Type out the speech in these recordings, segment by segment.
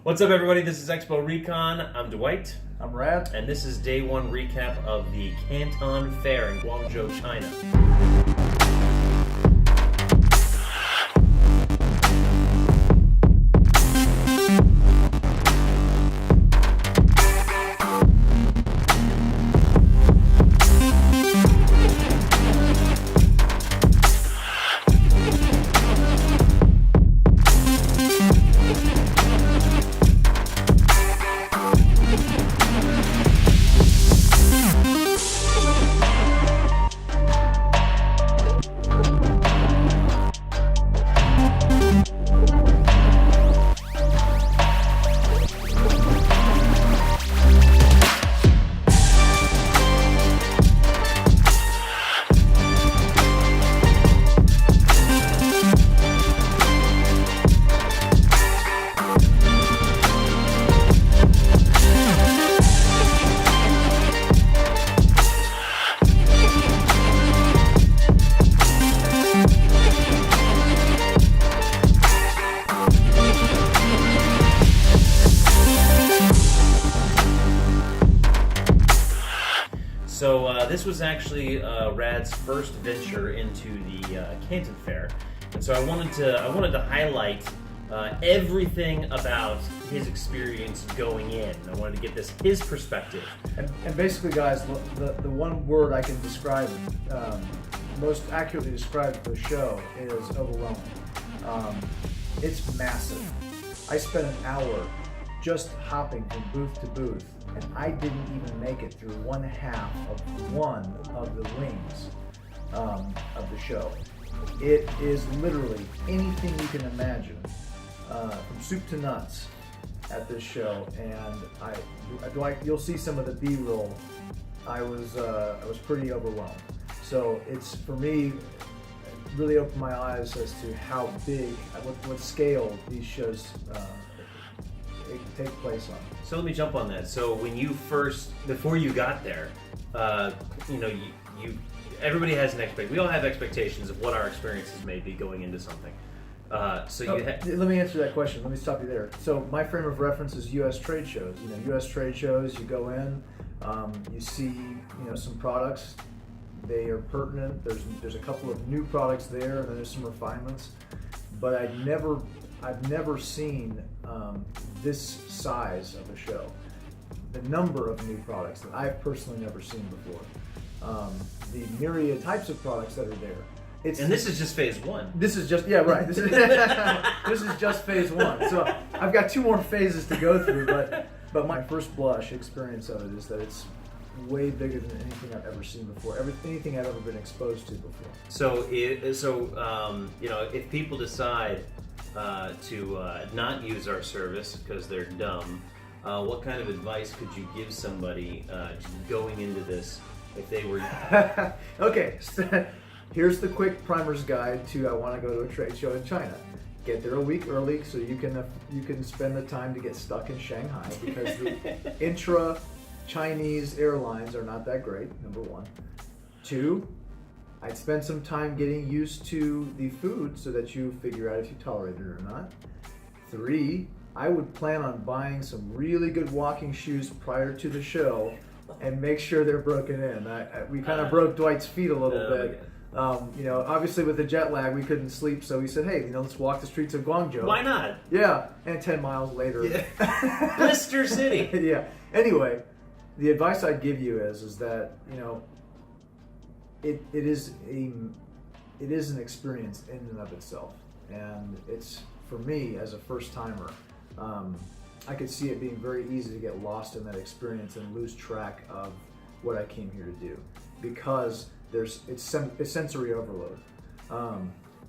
What's up, everybody? This is Expo Recon. I'm Dwight. I'm Rad. And this is day one recap of the Canton Fair in Guangzhou, China. So this was actually Rad's first venture into the Canton Fair, and so I wanted to highlight everything about his experience going in. I wanted to get his perspective. And basically, guys, the one word I can describe, most accurately describe the show is overwhelming. It's massive. I spent an hour just hopping from booth to booth, and I didn't even make it through one half of one of the wings of the show. It is literally anything you can imagine, from soup to nuts at this show. And Dwight, you'll see some of the B-roll. I was pretty overwhelmed. So it's, for me, it really opened my eyes as to how big, what scale these shows take place on. So let me jump on that. So when you before you got there, everybody has an expectation. We all have expectations of what our experiences may be going into something. Let me answer that question. Let me stop you there. So my frame of reference is U.S. trade shows. U.S. trade shows, you go in, you see, some products. They are pertinent. There's a couple of new products there, and then there's some refinements. But I've never seen this size of a show. The number of new products that I've personally never seen before. The myriad types of products that are there. And this is just phase one. This is just, yeah, right. This is just phase one. So I've got two more phases to go through, but my first blush experience of it is that it's way bigger than anything I've ever seen before. Anything I've ever been exposed to before. So if people decide to not use our service because they're dumb, what kind of advice could you give somebody going into this if they were... Okay, so here's the quick primer's guide to I want to go to a trade show in China. Get there a week early so you can spend the time to get stuck in Shanghai, because the intra-Chinese airlines are not that great, number one. Two, I'd spend some time getting used to the food so that you figure out if you tolerate it or not. Three, I would plan on buying some really good walking shoes prior to the show and make sure they're broken in. We kind of broke Dwight's feet a little bit. Obviously with the jet lag, we couldn't sleep, so we said, hey, let's walk the streets of Guangzhou. Why not? Yeah, and 10 miles later. Yeah. Blister City. Yeah. Anyway, the advice I'd give you is that, it is an experience in and of itself, and it's, for me as a first timer, I could see it being very easy to get lost in that experience and lose track of what I came here to do, because it's sensory overload.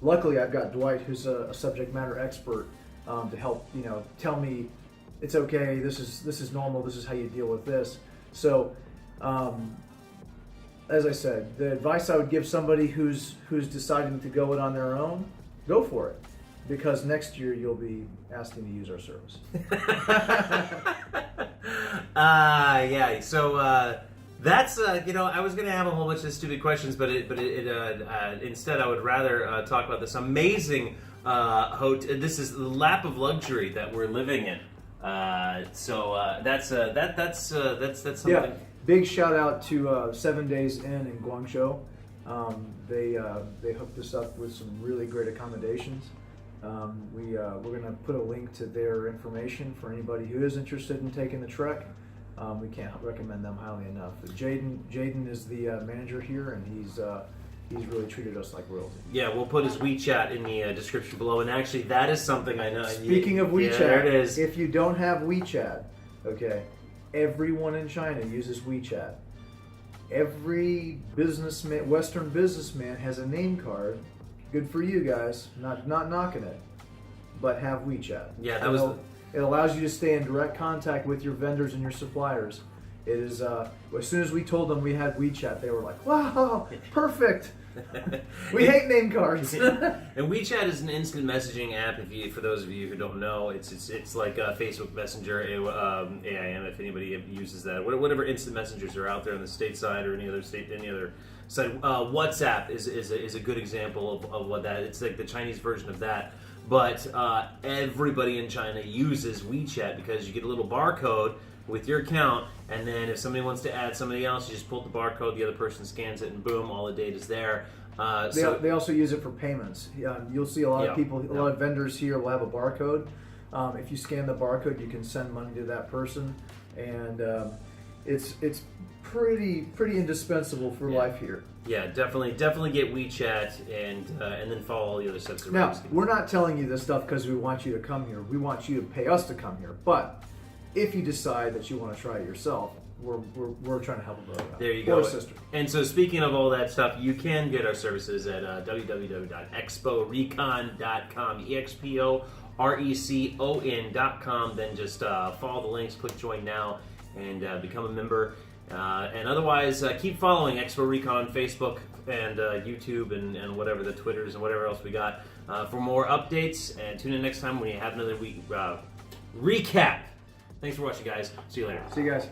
Luckily, I've got Dwight, who's a subject matter expert, to help tell me it's okay. This is normal. This is how you deal with this. So. As I said, the advice I would give somebody who's deciding to go it on their own, go for it, because next year you'll be asking to use our service. Yeah. So that's I was going to have a whole bunch of stupid questions, but instead I would rather talk about this amazing hotel. This is the lap of luxury that we're living in. So that's something. Yeah, big shout out to 7 Days in Guangzhou. They hooked us up with some really great accommodations. We're going to put a link to their information for anybody who is interested in taking the trek. We can't recommend them highly enough. Jaden is the manager here, and he's really treated us like royalty. Yeah, we'll put his WeChat in the description below. And actually, that is something I know. Speaking of WeChat, there it is. If you don't have WeChat, okay, everyone in China uses WeChat. Every businessman, Western businessman, has a name card. Good for you guys. Not knocking it, but have WeChat. Yeah, that It allows you to stay in direct contact with your vendors and your suppliers. It is as soon as we told them we had WeChat, they were like, "Wow, perfect." We hate name cards. And WeChat is an instant messaging app. For those of you who don't know, it's like Facebook Messenger, AIM. If anybody uses that, whatever instant messengers are out there on the stateside or any other side. WhatsApp is a good example of what that. It's like the Chinese version of that. But everybody in China uses WeChat because you get a little barcode with your account, and then if somebody wants to add somebody else, you just pull up the barcode, the other person scans it, and boom, all the data's there. They also use it for payments. You'll see a lot of people, a lot of vendors here will have a barcode. If you scan the barcode, you can send money to that person, and it's pretty indispensable for life here. Yeah, definitely get WeChat and then follow all the other steps. Now, we're not telling you this stuff because we want you to come here. We want you to pay us to come here. But if you decide that you want to try it yourself, we're trying to help a brother out. There you go. Or sister. And so speaking of all that stuff, you can get our services at www.exporecon.com, EXPORECON.com. Then just follow the links, click join now, and become a member. And otherwise, keep following Expo Recon, Facebook and YouTube and whatever the Twitters and whatever else we got for more updates. And tune in next time when we have another week recap. Thanks for watching, guys. See you later. See you guys.